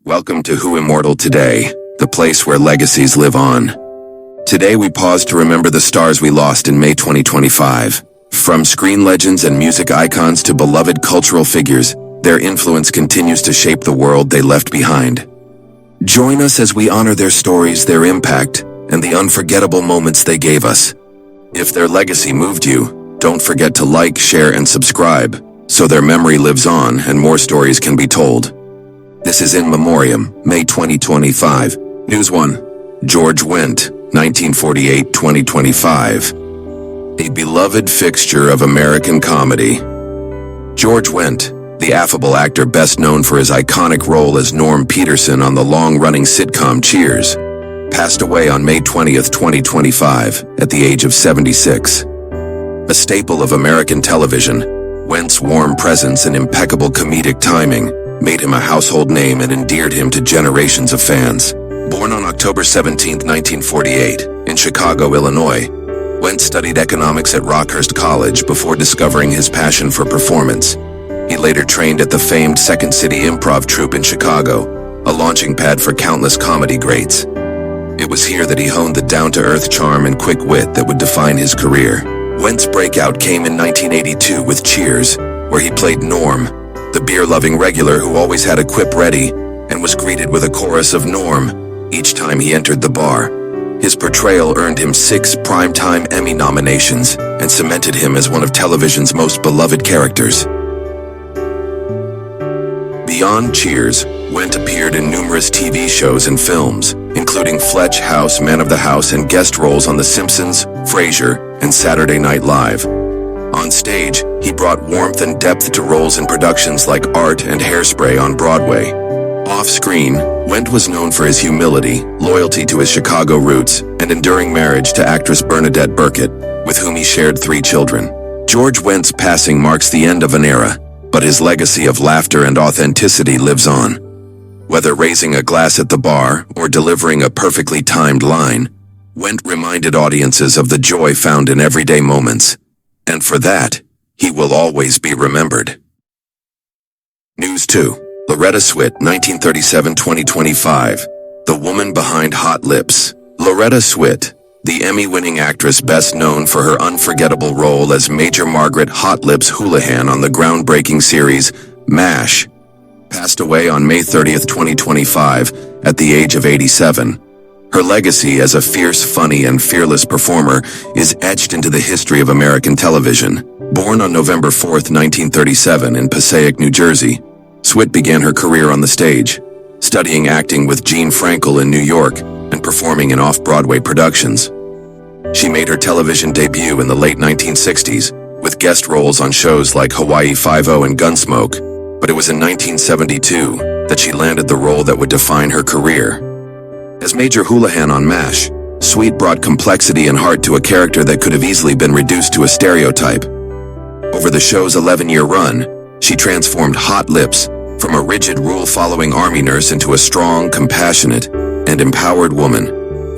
Welcome to Who Immortal Today, the place where legacies live on. Today we pause to remember the stars we lost in May 2025. From screen legends and music icons to beloved cultural figures, their influence continues to shape the world they left behind. Join us as we honor their stories, their impact, and the unforgettable moments they gave us. If their legacy moved you, don't forget to like, share, and subscribe, so their memory lives on and more stories can be told. This is In Memoriam, May 2025. News 1. George Wendt, 1948-2025. A beloved fixture of American comedy. George Wendt, the affable actor best known for his iconic role as Norm Peterson on the long-running sitcom Cheers, passed away on May 20th, 2025, at the age of 76. A staple of American television, Wendt's warm presence and impeccable comedic timing made him a household name and endeared him to generations of fans. Born on October 17, 1948, in Chicago, Illinois, Wendt studied economics at Rockhurst College before discovering his passion for performance. He later trained at the famed Second City Improv Troupe in Chicago, a launching pad for countless comedy greats. It was here that he honed the down-to-earth charm and quick wit that would define his career. Wendt's breakout came in 1982 with Cheers, where he played Norm, the beer-loving regular who always had a quip ready and was greeted with a chorus of Norm each time he entered the bar. His portrayal earned him 6 primetime Emmy nominations and cemented him as one of television's most beloved characters. Beyond Cheers, Wendt appeared in numerous TV shows and films, including Fletch House, Man of the House, and guest roles on The Simpsons, Frasier, and Saturday Night Live. On stage, he brought warmth and depth to roles in productions like Art and Hairspray on Broadway. Off-screen, Wendt was known for his humility, loyalty to his Chicago roots, and enduring marriage to actress Bernadette Burkett, with whom he shared 3 children. George Wendt's passing marks the end of an era, but his legacy of laughter and authenticity lives on. Whether raising a glass at the bar or delivering a perfectly timed line, Wendt reminded audiences of the joy found in everyday moments. And for that, he will always be remembered. News 2. Loretta Swit, 1937-2025. The woman behind Hot Lips. Loretta Swit, the Emmy-winning actress best known for her unforgettable role as Major Margaret Hot Lips Houlihan on the groundbreaking series MASH, passed away on May 30th, 2025, at the age of 87. Her legacy as a fierce, funny, and fearless performer is etched into the history of American television. Born on November 4th, 1937 in Passaic, New Jersey, Swit began her career on the stage, studying acting with Gene Frankel in New York and performing in off-Broadway productions. She made her television debut in the late 1960s with guest roles on shows like Hawaii Five-0 and Gunsmoke, but it was in 1972 that she landed the role that would define her career. As Major Houlihan on MASH, Swit brought complexity and heart to a character that could have easily been reduced to a stereotype. Over the show's 11-year run, she transformed Hot Lips from a rigid rule-following army nurse into a strong, compassionate, and empowered woman,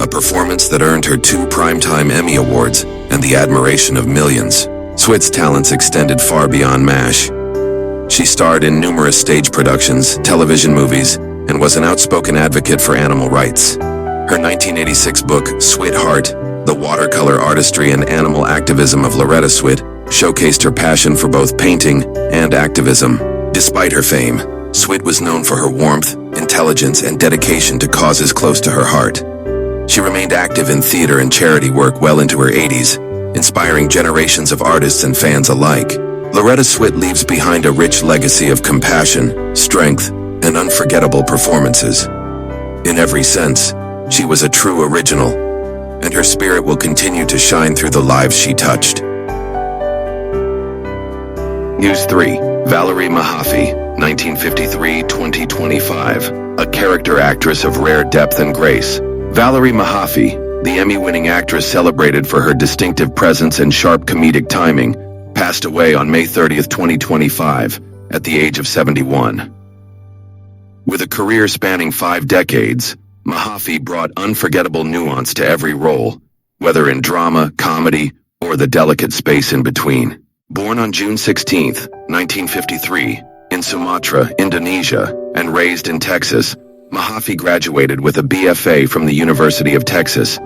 a performance that earned her 2 primetime Emmy Awards and the admiration of millions. Swit's talents extended far beyond MASH. She starred in numerous stage productions, television movies, and was an outspoken advocate for animal rights. Her 1986 book, Swit Heart, The Watercolor Artistry and Animal Activism of Loretta Swit, showcased her passion for both painting and activism. Despite her fame, Swit was known for her warmth, intelligence, and dedication to causes close to her heart. She remained active in theater and charity work well into her 80s, inspiring generations of artists and fans alike. Loretta Swit leaves behind a rich legacy of compassion, strength, and unforgettable performances. In every sense, she was a true original, and her spirit will continue to shine through the lives she touched. News 3. Valerie Mahaffey, 1953-2025. A character actress of rare depth and grace. Valerie Mahaffey, the Emmy-winning actress celebrated for her distinctive presence and sharp comedic timing, passed away on May 30th, 2025, at the age of 71. With a career spanning 5 decades, Mahaffey brought unforgettable nuance to every role, whether in drama, comedy, or the delicate space in between. Born on June 16, 1953, in Sumatra, Indonesia, and raised in Texas, Mahaffey graduated with a BFA from the University of Texas.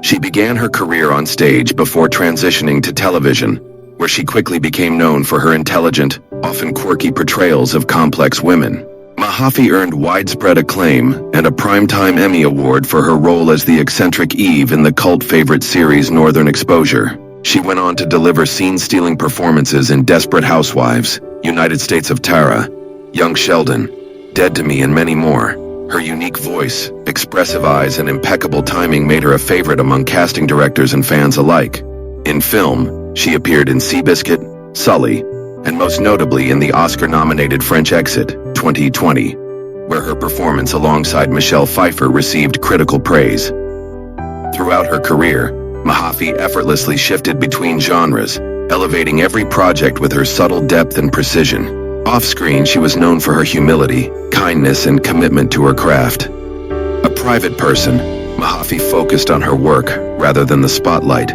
She began her career on stage before transitioning to television, where she quickly became known for her intelligent, often quirky portrayals of complex women. Mahaffey earned widespread acclaim and a Primetime Emmy Award for her role as the eccentric Eve in the cult favorite series Northern Exposure. She went on to deliver scene-stealing performances in Desperate Housewives, United States of Tara, Young Sheldon, Dead to Me, and many more. Her unique voice, expressive eyes, and impeccable timing made her a favorite among casting directors and fans alike. In film, she appeared in Seabiscuit, Sully, and most notably in the Oscar-nominated French Exit, 2020, where her performance alongside Michelle Pfeiffer received critical praise. Throughout her career, Mahaffey effortlessly shifted between genres, elevating every project with her subtle depth and precision. Off-screen, she was known for her humility, kindness, and commitment to her craft. A private person, Mahaffey focused on her work rather than the spotlight,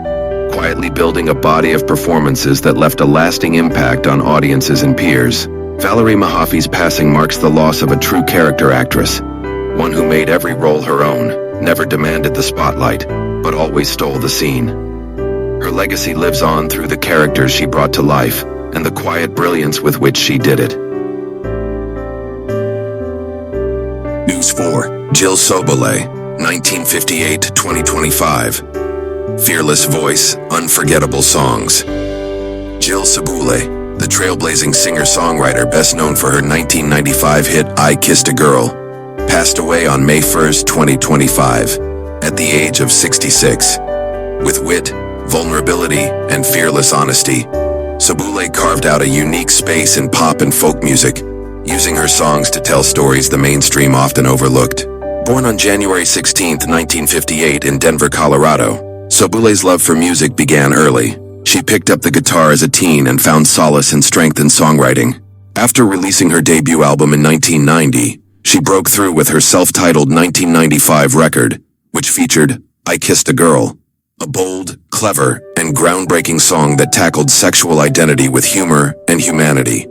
quietly building a body of performances that left a lasting impact on audiences and peers. Valerie Mahaffey's passing marks the loss of a true character actress, one who made every role her own, never demanded the spotlight, but always stole the scene. Her legacy lives on through the characters she brought to life and the quiet brilliance with which she did it. News 4. Jill Sobule, 1958 to 2025. Fearless voice, unforgettable songs. Jill Sobule, the trailblazing singer-songwriter best known for her 1995 hit I Kissed a Girl, passed away on May 1st, 2025, at the age of 66. With wit, vulnerability, and fearless honesty, Sobule carved out a unique space in pop and folk music, using her songs to tell stories the mainstream often overlooked. Born on January 16, 1958 in Denver, Colorado, Sobule's love for music began early. She picked up the guitar as a teen and found solace and strength in songwriting. After releasing her debut album in 1990, she broke through with her self-titled 1995 record, which featured I Kissed a Girl, a bold, clever, and groundbreaking song that tackled sexual identity with humor and humanity.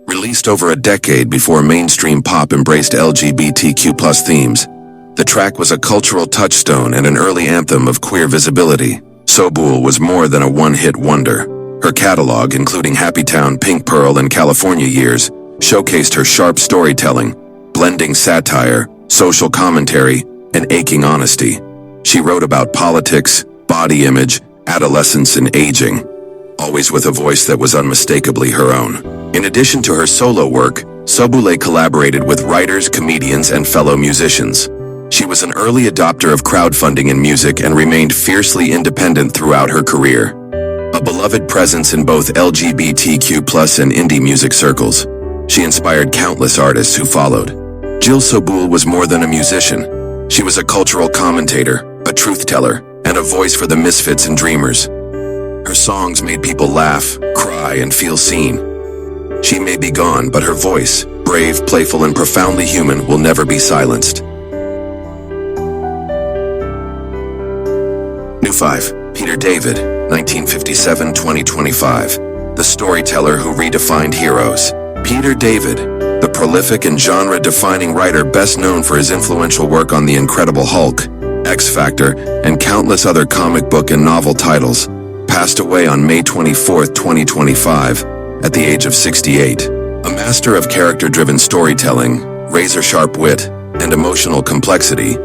Released over a decade before mainstream pop embraced LGBTQ+ themes, the track was a cultural touchstone and an early anthem of queer visibility. Sobule was more than a one-hit wonder. Her catalog, including Happy Town, Pink Pearl, and California Years, showcased her sharp storytelling, blending satire, social commentary, and aching honesty. She wrote about politics, body image, adolescence, and aging, always with a voice that was unmistakably her own. In addition to her solo work, Sobule collaborated with writers, comedians, and fellow musicians. She was an early adopter of crowdfunding in music and remained fiercely independent throughout her career. A beloved presence in both LGBTQ+ and indie music circles, she inspired countless artists who followed. Jill Sobule was more than a musician. She was a cultural commentator, a truth-teller, and a voice for the misfits and dreamers. Her songs made people laugh, cry, and feel seen. She may be gone, but her voice, brave, playful, and profoundly human, will never be silenced. New 5. Peter David, 1957-2025. The storyteller who redefined heroes. Peter David, the prolific and genre-defining writer best known for his influential work on The Incredible Hulk, X Factor, and countless other comic book and novel titles, passed away on May 24, 2025, at the age of 68. A master of character-driven storytelling, razor-sharp wit, and emotional complexity,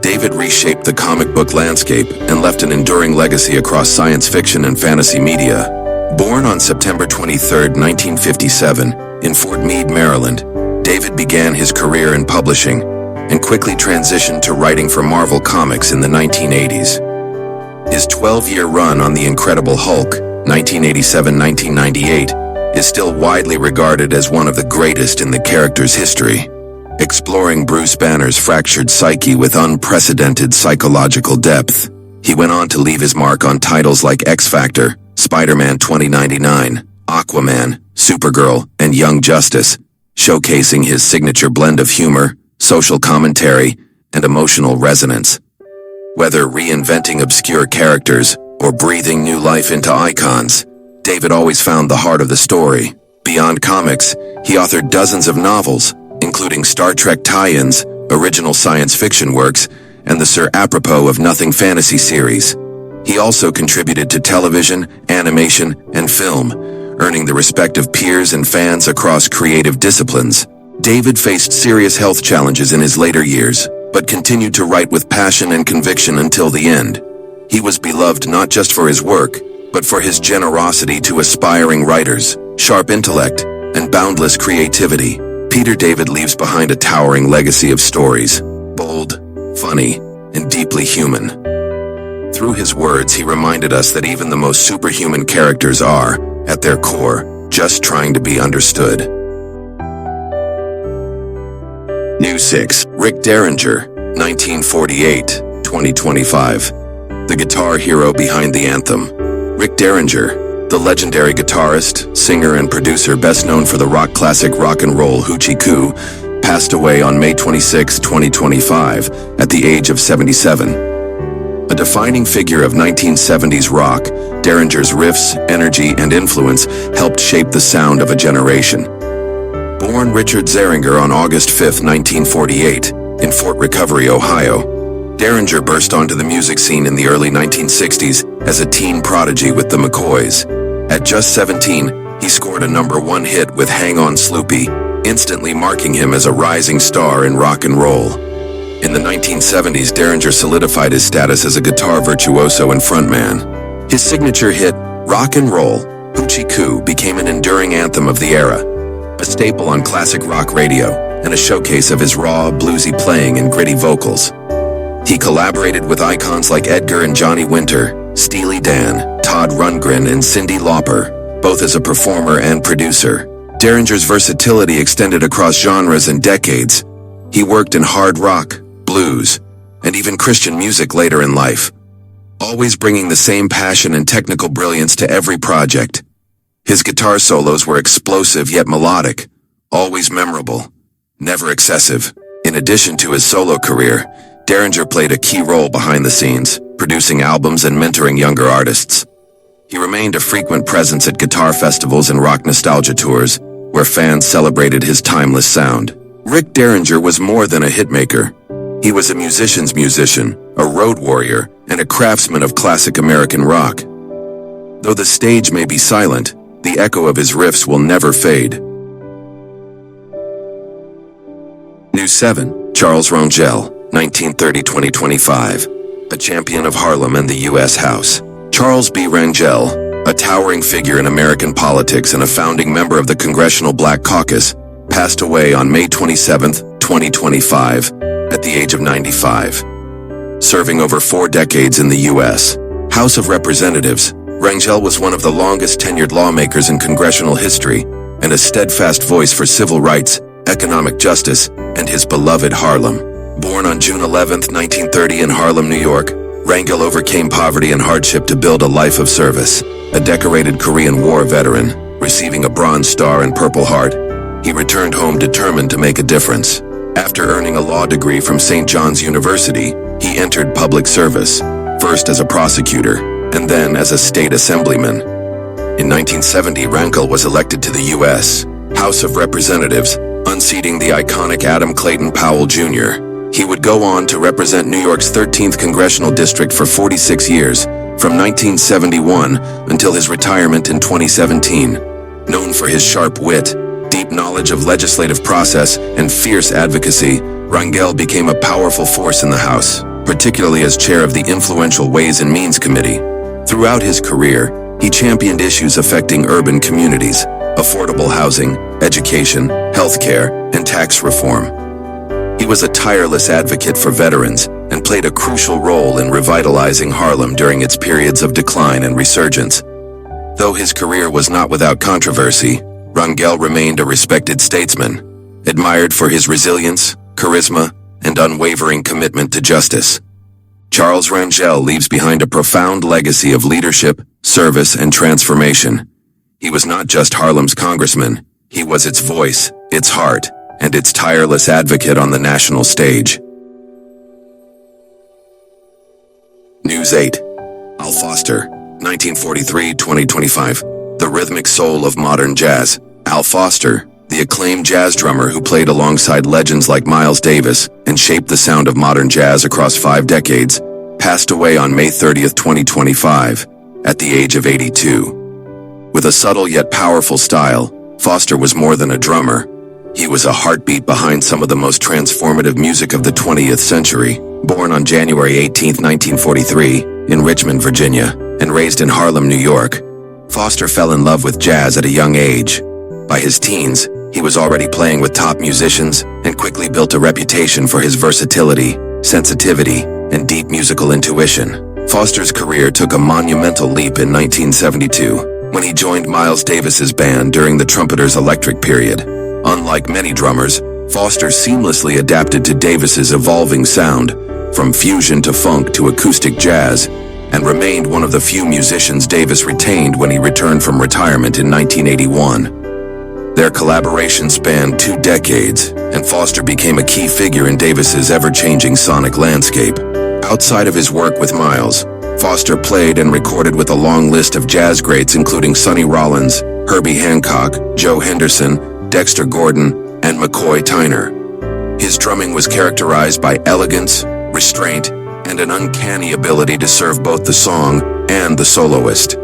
David reshaped the comic book landscape and left an enduring legacy across science fiction and fantasy media. Born on September 23, 1957, in Fort Meade, Maryland, David began his career in publishing and quickly transitioned to writing for Marvel Comics in the 1980s. His 12-year run on The Incredible Hulk, 1987-1998, is still widely regarded as one of the greatest in the character's history. Exploring Bruce Banner's fractured psyche with unprecedented psychological depth, he went on to leave his mark on titles like X Factor, Spider-Man 2099, Aquaman, Supergirl, and Young Justice, showcasing his signature blend of humor, social commentary, and emotional resonance. Whether reinventing obscure characters or breathing new life into icons, David always found the heart of the story. Beyond comics, he authored dozens of novels, including including Star Trek tie-ins, original science fiction works, and the Sir Apropos of Nothing fantasy series. He also contributed to television, animation, and film, earning the respect of peers and fans across creative disciplines. David faced serious health challenges in his later years, but continued to write with passion and conviction until the end. He was beloved not just for his work, but for his generosity to aspiring writers, sharp intellect, and boundless creativity. Peter David leaves behind a towering legacy of stories, bold, funny, and deeply human. Through his words, he reminded us that even the most superhuman characters are, at their core, just trying to be understood. New 6. Rick Derringer, 1948-2025. The guitar hero behind the anthem. Rick Derringer, the legendary guitarist, singer, and producer best known for the rock classic Rock and Roll Hoochie Coo, passed away on May 26, 2025, at the age of 77. A defining figure of 1970s rock, Derringer's riffs, energy, and influence helped shape the sound of a generation. Born Richard Derringer on August 5, 1948, in Fort Recovery, Ohio, Derringer burst onto the music scene in the early 1960s as a teen prodigy with the McCoys. At just 17, he scored a #1 hit with Hang On Sloopy, instantly marking him as a rising star in rock and roll. In the 1970s, Derringer solidified his status as a guitar virtuoso and frontman. His signature hit, Rock and Roll Hoochie Coo, became an enduring anthem of the era, a staple on classic rock radio, and a showcase of his raw, bluesy playing and gritty vocals. He collaborated with icons like Edgar and Johnny Winter, Steely Dan, Todd Rundgren, and Cyndi Lauper, both as a performer and producer. Derringer's versatility extended across genres and decades. He worked in hard rock, blues, and even Christian music later in life, always bringing the same passion and technical brilliance to every project. His guitar solos were explosive yet melodic, always memorable, never excessive. In addition to his solo career, Derringer played a key role behind the scenes, producing albums and mentoring younger artists. He remained a frequent presence at guitar festivals and rock nostalgia tours, where fans celebrated his timeless sound. Rick Derringer was more than a hitmaker. He was a musician's musician, a road warrior, and a craftsman of classic American rock. Though the stage may be silent, the echo of his riffs will never fade. New 7. Charles Rangel, 1930-2025, a champion of Harlem and the U.S. House. Charles B. Rangel, a towering figure in American politics and a founding member of the Congressional Black Caucus, passed away on May 27, 2025, at the age of 95. Serving over 4 decades in the U.S. House of Representatives, Rangel was one of the longest tenured lawmakers in congressional history and a steadfast voice for civil rights, economic justice, and his beloved Harlem. Born on June 11, 1930 in Harlem, New York, Rangel overcame poverty and hardship to build a life of service. A decorated Korean War veteran, receiving a Bronze Star and Purple Heart, he returned home determined to make a difference. After earning a law degree from St. John's University, he entered public service, first as a prosecutor, and then as a state assemblyman. In 1970, Rangel was elected to the U.S. House of Representatives, unseating the iconic Adam Clayton Powell Jr. He would go on to represent New York's 13th Congressional District for 46 years, from 1971 until his retirement in 2017. Known for his sharp wit, deep knowledge of legislative process, and fierce advocacy, Rangel became a powerful force in the House, particularly as chair of the influential Ways and Means Committee. Throughout his career, he championed issues affecting urban communities, affordable housing, education, healthcare, and tax reform. He was a tireless advocate for veterans and played a crucial role in revitalizing Harlem during its periods of decline and resurgence. Though his career was not without controversy, Rangel remained a respected statesman, admired for his resilience, charisma, and unwavering commitment to justice. Charles Rangel leaves behind a profound legacy of leadership, service, and transformation. He was not just Harlem's congressman, he was its voice, its heart, and its tireless advocate on the national stage. News 8. Al Foster, 1943-2025. The rhythmic soul of modern jazz. Al Foster, the the acclaimed jazz drummer who played alongside legends like Miles Davis and shaped the sound of modern jazz across 5 decades, passed away on May 30, 2025, at the age of 82. With a subtle yet powerful style, Foster was more than a drummer. He was a heartbeat behind some of the most transformative music of the 20th century. Born on January 18, 1943, in Richmond, Virginia, and raised in Harlem, New York, Foster fell in love with jazz at a young age. By his teens, he was already playing with top musicians and quickly built a reputation for his versatility, sensitivity, and deep musical intuition. Foster's career took a monumental leap in 1972 when he joined Miles Davis's band during the trumpeter's electric period. Unlike many drummers, Foster seamlessly adapted to Davis's evolving sound, from fusion to funk to acoustic jazz, and remained one of the few musicians Davis retained when he returned from retirement in 1981. Their collaboration spanned 2 decades, and Foster became a key figure in Davis's ever-changing sonic landscape. Outside of his work with Miles, Foster played and recorded with a long list of jazz greats including Sonny Rollins, Herbie Hancock, Joe Henderson, Dexter Gordon, and McCoy Tyner. His drumming was characterized by elegance, restraint, and an uncanny ability to serve both the song and the soloist.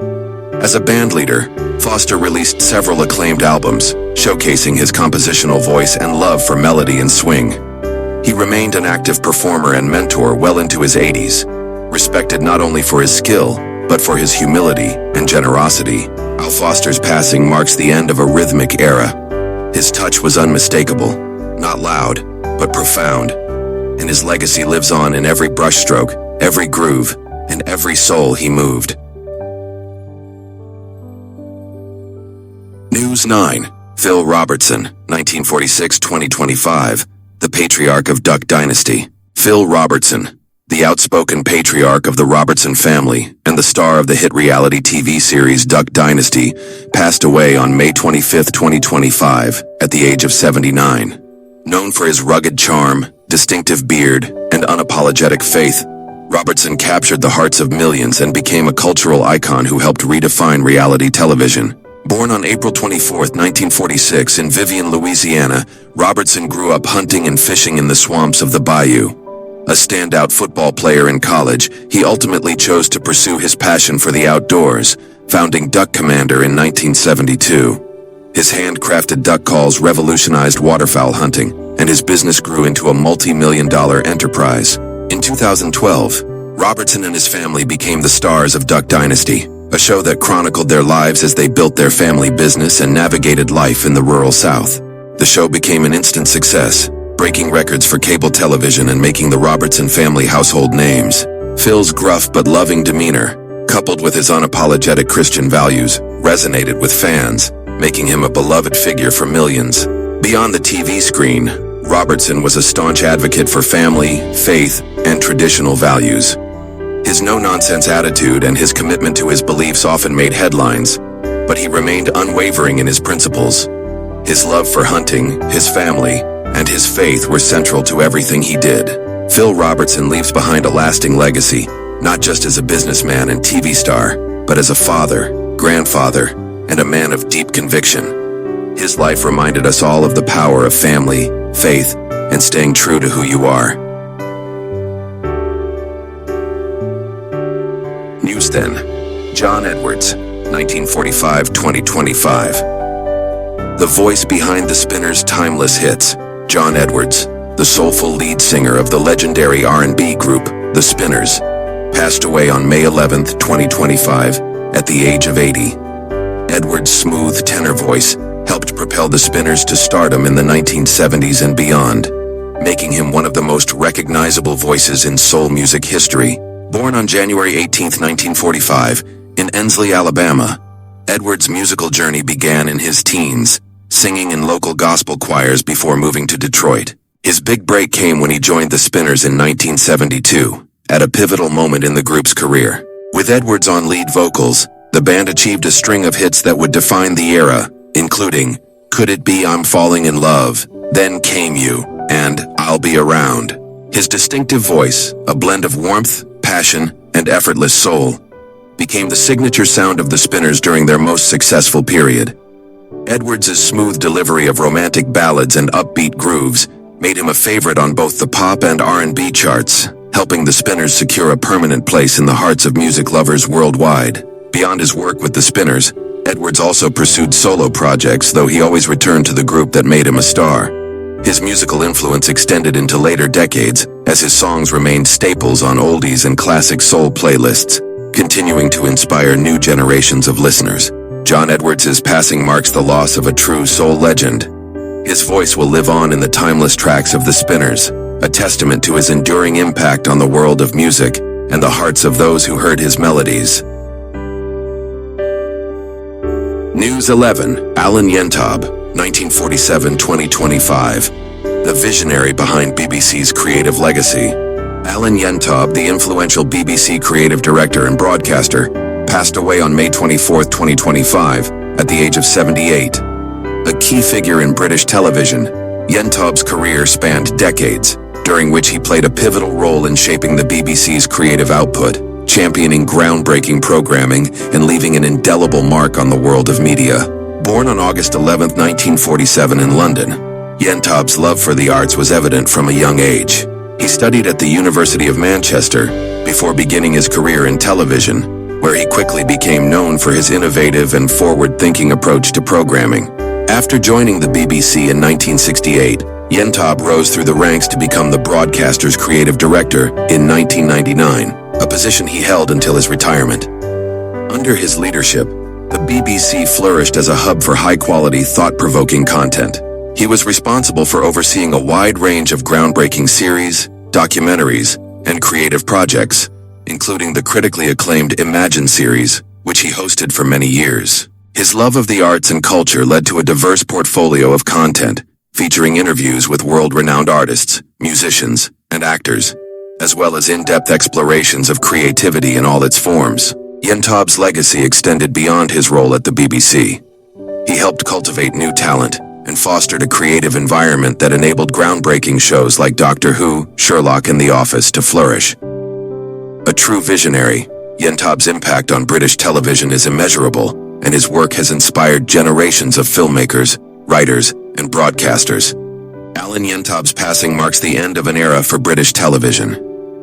As a bandleader, Foster released several acclaimed albums, showcasing his compositional voice and love for melody and swing. He remained an active performer and mentor well into his 80s, respected not only for his skill, but for his humility and generosity. Al Foster's passing marks the end of a rhythmic era. His touch was unmistakable, not loud, but profound, and his legacy lives on in every brushstroke, every groove, and every soul he moved. News 9. Phil Robertson, 1946-2025, the patriarch of Duck Dynasty. Phil Robertson, the outspoken patriarch of the Robertson family and the star of the hit reality TV series Duck Dynasty, passed away on May 25, 2025, at the age of 79. Known for his rugged charm, distinctive beard, and unapologetic faith, Robertson captured the hearts of millions and became a cultural icon who helped redefine reality television. Born on April 24, 1946 in Vivian, Louisiana, Robertson grew up hunting and fishing in the swamps of the bayou. A standout football player in college, he ultimately chose to pursue his passion for the outdoors, founding Duck Commander in 1972. His handcrafted duck calls revolutionized waterfowl hunting, and his business grew into a multi-million-dollar enterprise. In 2012, Robertson and his family became the stars of Duck Dynasty, a show that chronicled their lives as they built their family business and navigated life in the rural South. The show became an instant success, breaking records for cable television and making the Robertson family household names. Phil's gruff but loving demeanor, coupled with his unapologetic Christian values, resonated with fans, making him a beloved figure for millions. Beyond the TV screen, Robertson was a staunch advocate for family, faith, and traditional values. His no-nonsense attitude and his commitment to his beliefs often made headlines, but he remained unwavering in his principles. His love for hunting, his family, and his faith were central to everything he did. Phil Robertson leaves behind a lasting legacy, not just as a businessman and TV star, but as a father, grandfather, and a man of deep conviction. His life reminded us all of the power of family, faith, and staying true to who you are. News then. John Edwards, 1945-2025. The voice behind the Spinners' timeless hits, John Edwards, the soulful lead singer of the legendary R&B group, The Spinners, passed away on May 11, 2025, at the age of 80. Edwards' smooth tenor voice helped propel the Spinners to stardom in the 1970s and beyond, making him one of the most recognizable voices in soul music history. Born on January 18, 1945, in Ensley, Alabama, Edwards' musical journey began in his teens, singing in local gospel choirs before moving to Detroit. His big break came when he joined the Spinners in 1972, at a pivotal moment in the group's career. With Edwards on lead vocals, the band achieved a string of hits that would define the era, including Could It Be I'm Falling in Love, Then Came You, and I'll Be Around. His distinctive voice, a blend of warmth, passion, and effortless soul, became the signature sound of the Spinners during their most successful period. Edwards' smooth delivery of romantic ballads and upbeat grooves made him a favorite on both the pop and R&B charts, helping the Spinners secure a permanent place in the hearts of music lovers worldwide. Beyond his work with the Spinners, Edwards also pursued solo projects, though he always returned to the group that made him a star. His musical influence extended into later decades, as his songs remained staples on oldies and classic soul playlists, continuing to inspire new generations of listeners. John Edwards' passing marks the loss of a true soul legend. His voice will live on in the timeless tracks of the Spinners, a testament to his enduring impact on the world of music and the hearts of those who heard his melodies. News 11. Alan Yentob, 1947-2025. The visionary behind BBC's creative legacy. Alan Yentob, the influential BBC creative director and broadcaster, passed away on May 24, 2025, at the age of 78. A key figure in British television, Yentob's career spanned decades, during which he played a pivotal role in shaping the BBC's creative output, championing groundbreaking programming and leaving an indelible mark on the world of media. Born on August 11, 1947 in London, Yentob's love for the arts was evident from a young age. He studied at the University of Manchester before beginning his career in television, where he quickly became known for his innovative and forward-thinking approach to programming. After joining the BBC in 1968, Yentob rose through the ranks to become the broadcaster's creative director in 1999, a position he held until his retirement. Under his leadership, the BBC flourished as a hub for high-quality, thought-provoking content. He was responsible for overseeing a wide range of groundbreaking series, documentaries, and creative projects, including the critically acclaimed Imagine series, which he hosted for many years. His love of the arts and culture led to a diverse portfolio of content, featuring interviews with world-renowned artists, musicians, and actors, as well as in-depth explorations of creativity in all its forms. Yentob's legacy extended beyond his role at the BBC. He helped cultivate new talent and fostered a creative environment that enabled groundbreaking shows like Doctor Who, Sherlock, and The Office to flourish. A true visionary, Yentob's impact on British television is immeasurable, and his work has inspired generations of filmmakers, writers, and broadcasters. Alan Yentob's passing marks the end of an era for British television.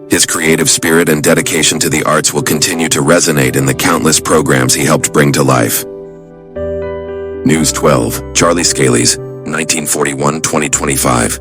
His creative spirit and dedication to the arts will continue to resonate in the countless programs he helped bring to life. News 12. Charley Scalies, 1941-2025.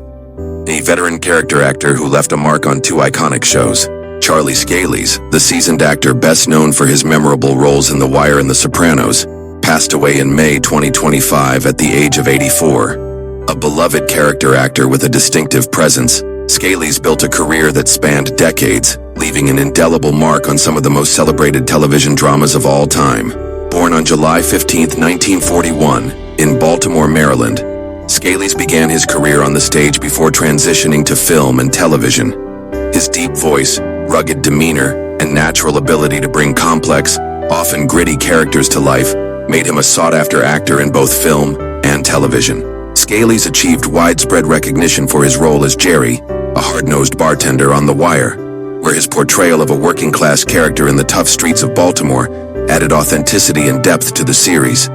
A veteran character actor who left a mark on two iconic shows. Charley Scalies, the seasoned actor best known for his memorable roles in The Wire and The Sopranos, passed away in May 2025 at the age of 84. A beloved character actor with a distinctive presence, Scalies built a career that spanned decades, leaving an indelible mark on some of the most celebrated television dramas of all time. Born on July 15, 1941, in Baltimore, Maryland, Scalies began his career on the stage before transitioning to film and television. His deep voice, rugged demeanor, and natural ability to bring complex, often gritty characters to life made him a sought-after actor in both film and television. Scalies achieved widespread recognition for his role as Gerry, a hard-nosed bartender on The Wire, where his portrayal of a working-class character in the tough streets of Baltimore added authenticity and depth to the series.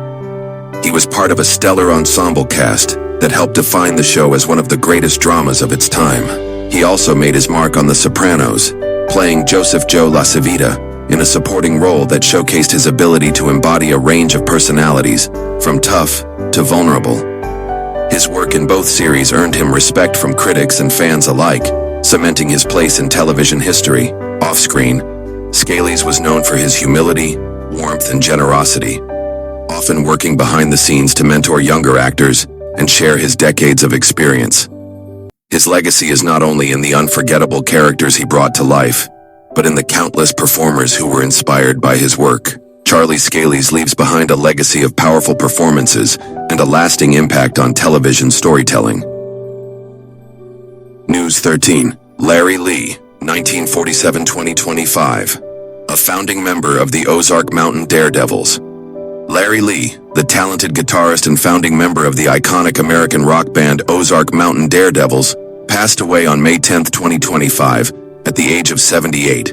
He was part of a stellar ensemble cast that helped define the show as one of the greatest dramas of its time. He also made his mark on The Sopranos, playing Joseph Joe LaCivita in a supporting role that showcased his ability to embody a range of personalities, from tough to vulnerable. His work in both series earned him respect from critics and fans alike, cementing his place in television history. Off-screen, Scalies was known for his humility, warmth, and generosity, often working behind the scenes to mentor younger actors and share his decades of experience. His legacy is not only in the unforgettable characters he brought to life, but in the countless performers who were inspired by his work. Charley Scalies leaves behind a legacy of powerful performances and a lasting impact on television storytelling. News 13. Larry Lee, 1947-2025. A founding member of the Ozark Mountain Daredevils. Larry Lee, the talented guitarist and founding member of the iconic American rock band Ozark Mountain Daredevils, passed away on May 10, 2025, at the age of 78.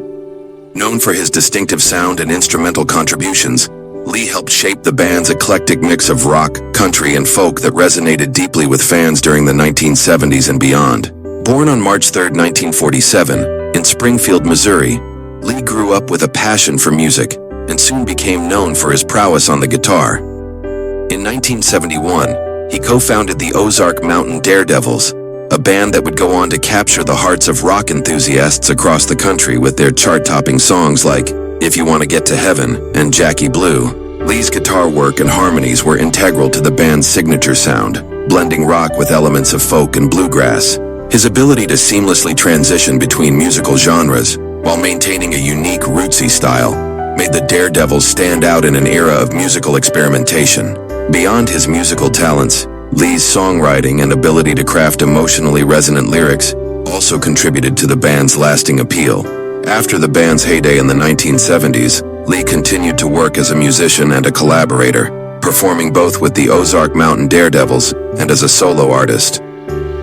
Known for his distinctive sound and instrumental contributions, Lee helped shape the band's eclectic mix of rock, country, and folk that resonated deeply with fans during the 1970s and beyond. Born on March 3, 1947, in Springfield, Missouri, Lee grew up with a passion for music and soon became known for his prowess on the guitar. In 1971, he co-founded the Ozark Mountain Daredevils, a band that would go on to capture the hearts of rock enthusiasts across the country with their chart-topping songs like If You Want to Get to Heaven and Jackie Blue. Lee's guitar work and harmonies were integral to the band's signature sound, blending rock with elements of folk and bluegrass. His ability to seamlessly transition between musical genres while maintaining a unique rootsy style made the Daredevils stand out in an era of musical experimentation. Beyond his musical talents, Lee's songwriting and ability to craft emotionally resonant lyrics also contributed to the band's lasting appeal. After the band's heyday in the 1970s, Lee continued to work as a musician and a collaborator, performing both with the Ozark Mountain Daredevils and as a solo artist.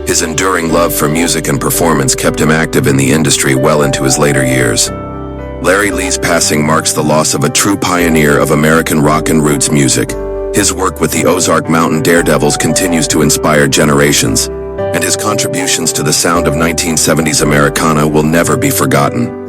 His enduring love for music and performance kept him active in the industry well into his later years. Larry Lee's passing marks the loss of a true pioneer of American rock and roots music. His work with the Ozark Mountain Daredevils continues to inspire generations, and his contributions to the sound of 1970s Americana will never be forgotten.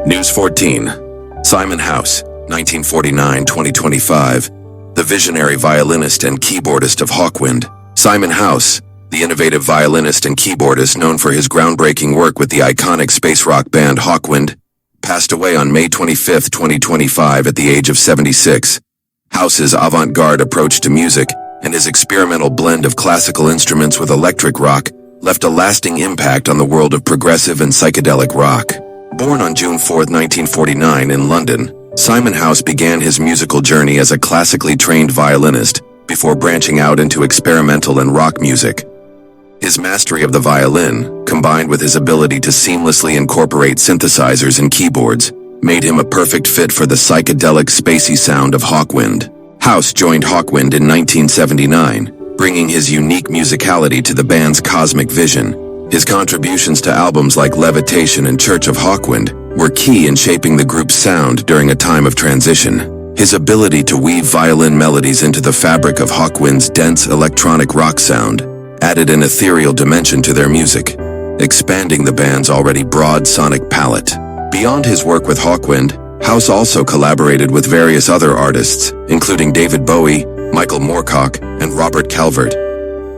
News 14. Simon House, 1949-2025, the visionary violinist and keyboardist of Hawkwind. Simon House, the innovative violinist and keyboardist known for his groundbreaking work with the iconic space rock band Hawkwind, passed away on May 25, 2025 at the age of 76. House's avant-garde approach to music and his experimental blend of classical instruments with electric rock left a lasting impact on the world of progressive and psychedelic rock. Born on June 4, 1949 in London, Simon House began his musical journey as a classically trained violinist before branching out into experimental and rock music. His mastery of the violin, combined with his ability to seamlessly incorporate synthesizers and keyboards, made him a perfect fit for the psychedelic, spacey sound of Hawkwind. House joined Hawkwind in 1979, bringing his unique musicality to the band's cosmic vision. His contributions to albums like Levitation and Church of Hawkwind were key in shaping the group's sound during a time of transition. His ability to weave violin melodies into the fabric of Hawkwind's dense electronic rock sound added an ethereal dimension to their music, expanding the band's already broad sonic palette. Beyond his work with Hawkwind, House also collaborated with various other artists, including David Bowie, Michael Moorcock, and Robert Calvert.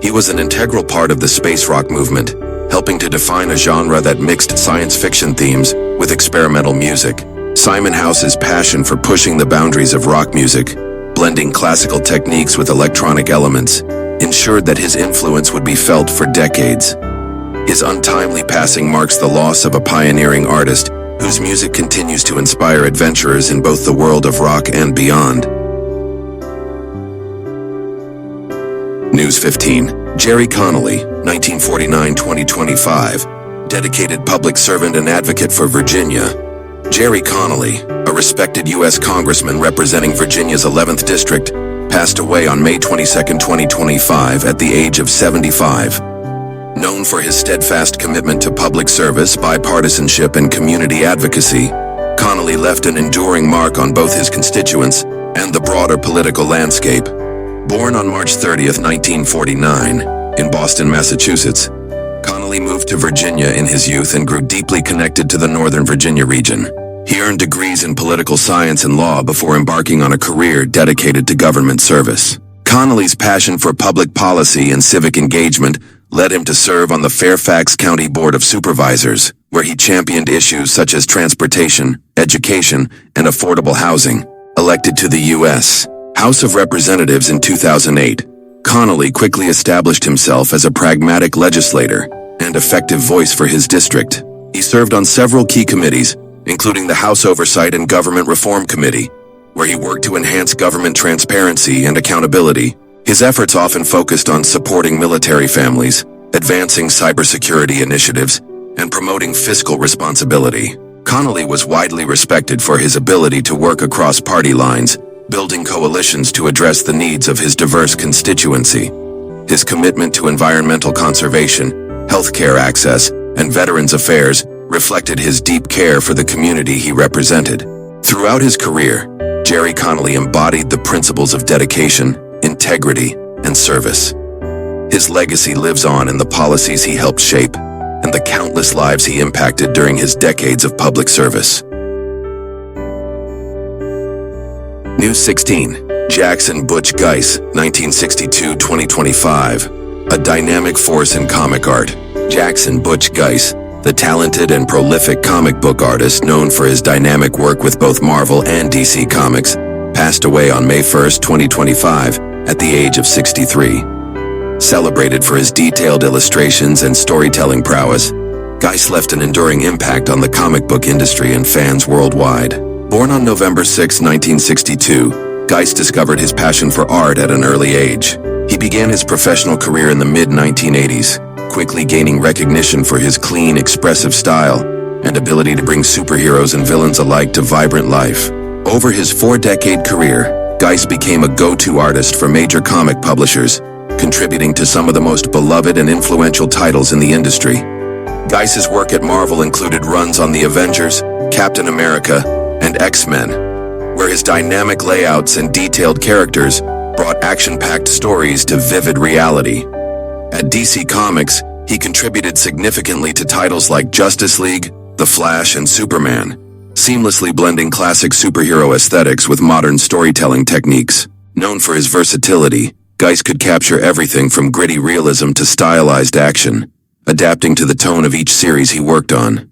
He was an integral part of the space rock movement, helping to define a genre that mixed science fiction themes with experimental music. Simon House's passion for pushing the boundaries of rock music, blending classical techniques with electronic elements, ensured that his influence would be felt for decades. His untimely passing marks the loss of a pioneering artist whose music continues to inspire adventurers in both the world of rock and beyond. News 15. Gerry Connolly, 1949-2025, dedicated public servant and advocate for Virginia. Gerry Connolly, a respected U.S. congressman representing Virginia's 11th district, passed away on May 22, 2025 at the age of 75. Known for his steadfast commitment to public service, bipartisanship, and community advocacy, Connolly left an enduring mark on both his constituents and the broader political landscape. Born on March 30, 1949, in Boston, Massachusetts, Connolly moved to Virginia in his youth and grew deeply connected to the Northern Virginia region. He earned degrees in political science and law before embarking on a career dedicated to government service. Connolly's passion for public policy and civic engagement led him to serve on the Fairfax County Board of Supervisors, where he championed issues such as transportation, education, and affordable housing. Elected to the U.S. House of Representatives in 2008, Connolly quickly established himself as a pragmatic legislator and effective voice for his district. He served on several key committees, including the House Oversight and Government Reform Committee, where he worked to enhance government transparency and accountability. His efforts often focused on supporting military families, advancing cybersecurity initiatives, and promoting fiscal responsibility. Connolly was widely respected for his ability to work across party lines, building coalitions to address the needs of his diverse constituency. His commitment to environmental conservation, healthcare access, and veterans affairs reflected his deep care for the community he represented. Throughout his career, Gerry Connolly embodied the principles of dedication, integrity, and service. His legacy lives on in the policies he helped shape and the countless lives he impacted during his decades of public service. News 16. Jackson Butch Guice, 1962-2025. A dynamic force in comic art. Jackson Butch Guice, the talented and prolific comic book artist known for his dynamic work with both Marvel and DC Comics, passed away on May 1, 2025, at the age of 63. Celebrated for his detailed illustrations and storytelling prowess, Guice left an enduring impact on the comic book industry and fans worldwide. Born on November 6, 1962, Guice discovered his passion for art at an early age. He began his professional career in the mid-1980s, quickly gaining recognition for his clean, expressive style and ability to bring superheroes and villains alike to vibrant life. Over his 4-decade career, Guice became a go-to artist for major comic publishers, contributing to some of the most beloved and influential titles in the industry. Guice's work at Marvel included runs on the Avengers, Captain America, and X-Men, where his dynamic layouts and detailed characters brought action-packed stories to vivid reality. At DC Comics, he contributed significantly to titles like Justice League, The Flash, and Superman, seamlessly blending classic superhero aesthetics with modern storytelling techniques. Known for his versatility, Guice could capture everything from gritty realism to stylized action, adapting to the tone of each series he worked on.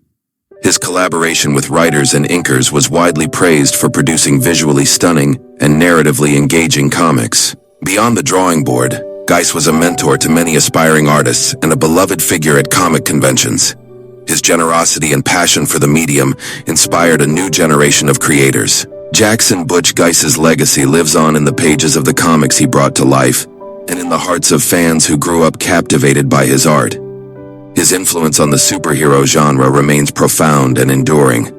His collaboration with writers and inkers was widely praised for producing visually stunning and narratively engaging comics. Beyond the drawing board, Guice was a mentor to many aspiring artists and a beloved figure at comic conventions. His generosity and passion for the medium inspired a new generation of creators. Jackson Butch Guice's legacy lives on in the pages of the comics he brought to life and in the hearts of fans who grew up captivated by his art. His influence on the superhero genre remains profound and enduring.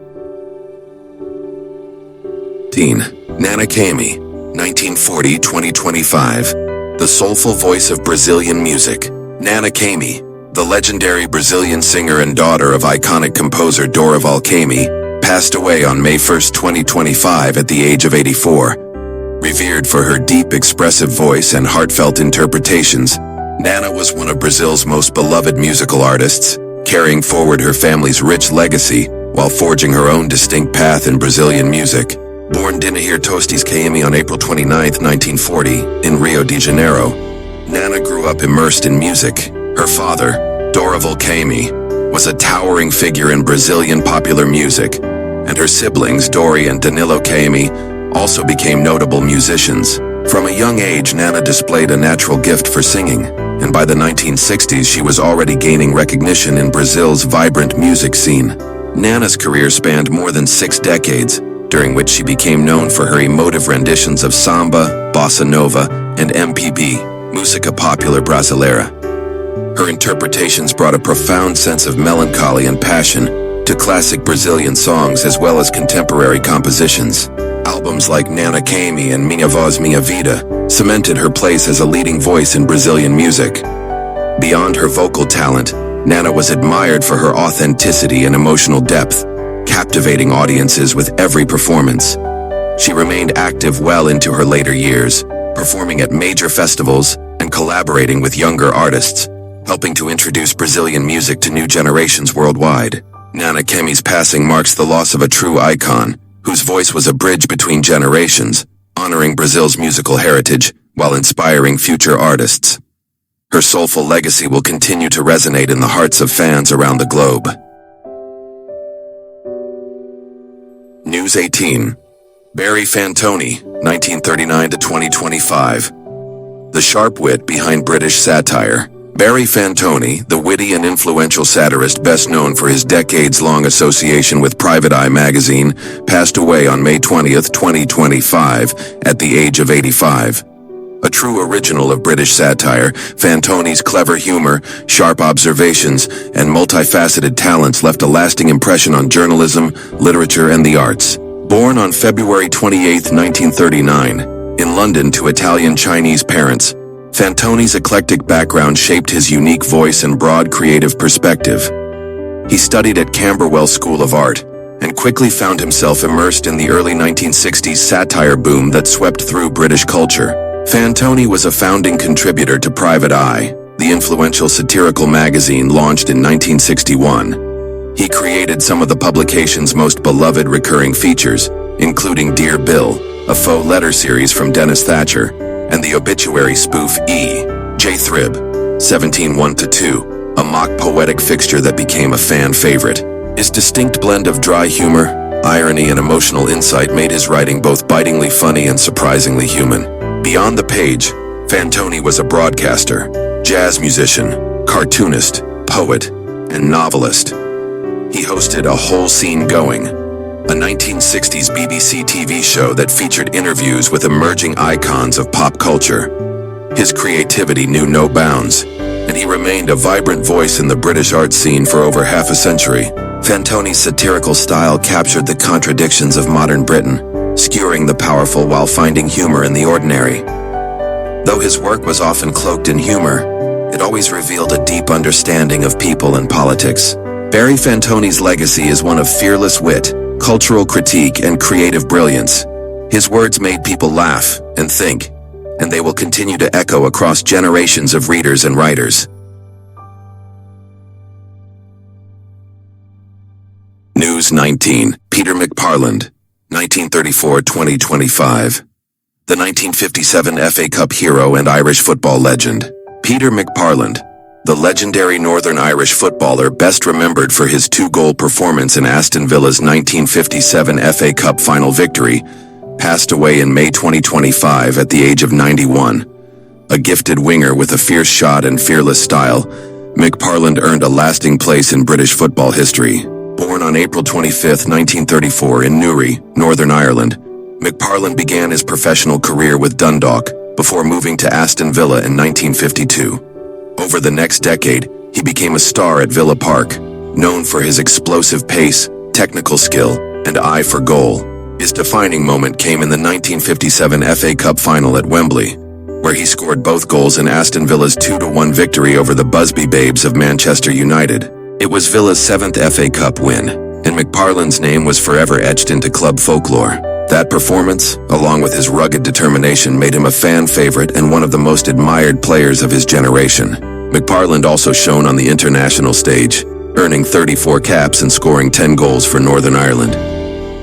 Nana Caymmi, 1940-2025. The soulful voice of Brazilian music. Nana Caymmi, the legendary Brazilian singer and daughter of iconic composer Dorival Caymmi, passed away on May 1, 2025 at the age of 84. Revered for her deep, expressive voice and heartfelt interpretations, Nana was one of Brazil's most beloved musical artists, carrying forward her family's rich legacy while forging her own distinct path in Brazilian music. Born Derringer Caymmi on April 29, 1940, in Rio de Janeiro, Nana grew up immersed in music. Her father, Dorival Caymmi, was a towering figure in Brazilian popular music, and her siblings, Dori and Danilo Caymmi, also became notable musicians. From a young age, Nana displayed a natural gift for singing, and by the 1960s she was already gaining recognition in Brazil's vibrant music scene. Nana's career spanned more than 6 decades, during which she became known for her emotive renditions of samba, bossa nova, and MPB, música popular brasileira. Her interpretations brought a profound sense of melancholy and passion to classic Brazilian songs as well as contemporary compositions. Albums like Nana Caymmi and Minha Voz Minha Vida cemented her place as a leading voice in Brazilian music. Beyond her vocal talent, Nana was admired for her authenticity and emotional depth, captivating audiences with every performance. She remained active well into her later years, performing at major festivals and collaborating with younger artists, helping to introduce Brazilian music to new generations worldwide. Nana Caymmi's passing marks the loss of a true icon, whose voice was a bridge between generations, honoring Brazil's musical heritage while inspiring future artists. Her soulful legacy will continue to resonate in the hearts of fans around the globe. News 18. Barry Fantoni, 1939-2025. The sharp wit behind British satire. Barry Fantoni, the witty and influential satirist best known for his decades-long association with Private Eye magazine, passed away on May 20, 2025, at the age of 85. A true original of British satire, Fantoni's clever humor, sharp observations, and multifaceted talents left a lasting impression on journalism, literature, and the arts. Born on February 28, 1939, in London to Italian-Chinese parents, Fantoni's eclectic background shaped his unique voice and broad creative perspective. He studied at Camberwell School of Art and quickly found himself immersed in the early 1960s satire boom that swept through British culture. Fantoni was a founding contributor to Private Eye, the influential satirical magazine launched in 1961. He created some of the publication's most beloved recurring features, including Dear Bill, a faux letter series from Dennis Thatcher, and the obituary spoof E. J. Thrib, 17-1-2, a mock poetic fixture that became a fan favorite. His distinct blend of dry humor, irony, and emotional insight made his writing both bitingly funny and surprisingly human. Beyond the page, Fantoni was a broadcaster, jazz musician, cartoonist, poet, and novelist. He hosted A Whole Scene Going, a 1960s BBC TV show that featured interviews with emerging icons of pop culture. His creativity knew no bounds, and he remained a vibrant voice in the British art scene for over half a century. Fantoni's satirical style captured the contradictions of modern Britain, skewering the powerful while finding humor in the ordinary. Though his work was often cloaked in humor, it always revealed a deep understanding of people and politics. Barry Fantoni's legacy is one of fearless wit, cultural critique, and creative brilliance. His words made people laugh and think, and they will continue to echo across generations of readers and writers. News 19. Peter McParland, 1934-2025. The 1957 FA Cup hero and Irish football legend. Peter McParland, the legendary Northern Irish footballer best remembered for his two-goal performance in Aston Villa's 1957 FA Cup final victory, passed away in May 2025 at the age of 91. A gifted winger with a fierce shot and fearless style, McParland earned a lasting place in British football history. Born on April 25, 1934 in Newry, Northern Ireland, McParland began his professional career with Dundalk before moving to Aston Villa in 1952. Over the next decade, he became a star at Villa Park, known for his explosive pace, technical skill, and eye for goal. His defining moment came in the 1957 FA Cup final at Wembley, where he scored both goals in Aston Villa's 2-1 victory over the Busby Babes of Manchester United. It was Villa's 7th FA Cup win, and McParland's name was forever etched into club folklore. That performance, along with his rugged determination, made him a fan favorite and one of the most admired players of his generation. McParland also shone on the international stage, earning 34 caps and scoring 10 goals for Northern Ireland.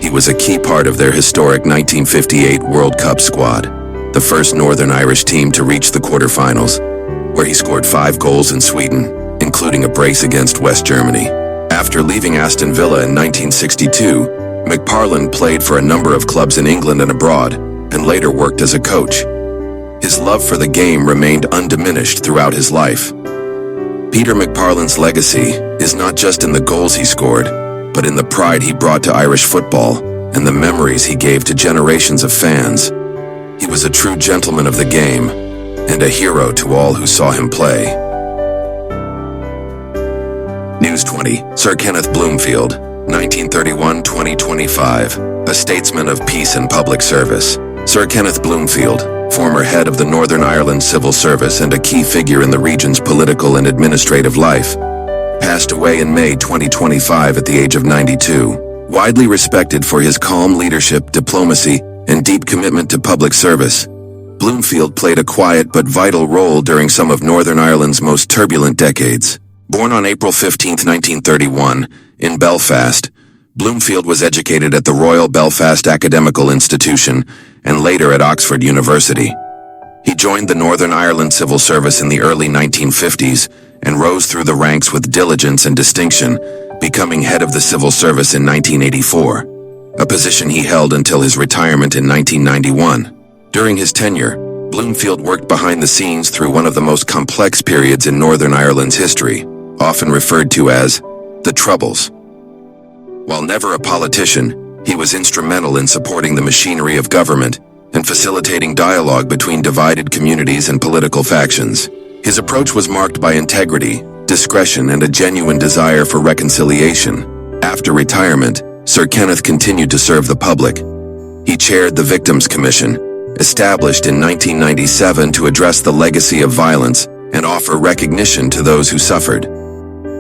He was a key part of their historic 1958 World Cup squad, the first Northern Irish team to reach the quarterfinals, where he scored 5 goals in Sweden, including a brace against West Germany. After leaving Aston Villa in 1962, McParland played for a number of clubs in England and abroad, and later worked as a coach. His love for the game remained undiminished throughout his life. Peter McParland's legacy is not just in the goals he scored, but in the pride he brought to Irish football and the memories he gave to generations of fans. He was a true gentleman of the game and a hero to all who saw him play. News 20. Sir Kenneth Bloomfield, 1931-2025, a statesman of peace and public service. Sir Kenneth Bloomfield, former head of the Northern Ireland Civil Service and a key figure in the region's political and administrative life, passed away in May 2025 at the age of 92. Widely respected for his calm leadership, diplomacy, and deep commitment to public service, Bloomfield played a quiet but vital role during some of Northern Ireland's most turbulent decades. Born on April 15, 1931, in Belfast, Bloomfield was educated at the Royal Belfast Academical Institution and later at Oxford University. He joined the Northern Ireland Civil Service in the early 1950s and rose through the ranks with diligence and distinction, becoming head of the Civil Service in 1984, a position he held until his retirement in 1991. During his tenure, Bloomfield worked behind the scenes through one of the most complex periods in Northern Ireland's history, often referred to as the Troubles. While never a politician, he was instrumental in supporting the machinery of government and facilitating dialogue between divided communities and political factions. His approach was marked by integrity, discretion, and a genuine desire for reconciliation. After retirement, Sir Kenneth continued to serve the public. He chaired the Victims' Commission, established in 1997 to address the legacy of violence and offer recognition to those who suffered.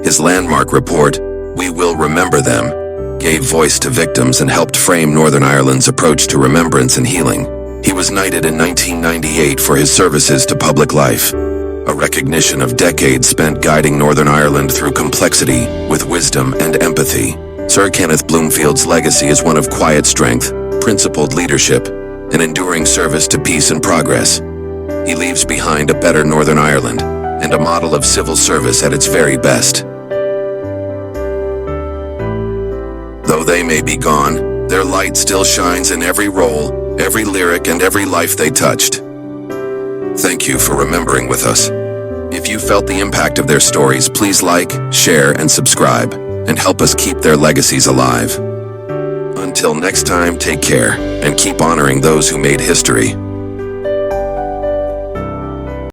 His landmark report, We will remember them, gave voice to victims and helped frame Northern Ireland's approach to remembrance and healing. He was knighted in 1998 for his services to public life, a recognition of decades spent guiding Northern Ireland through complexity with wisdom and empathy. Sir Kenneth Bloomfield's legacy is one of quiet strength, principled leadership, and enduring service to peace and progress. He leaves behind a better Northern Ireland and a model of civil service at its very best. Though they may be gone, their light still shines in every role, every lyric, and every life they touched. Thank you for remembering with us. If you felt the impact of their stories, please like, share, and subscribe, and help us keep their legacies alive. Until next time, take care, and keep honoring those who made history.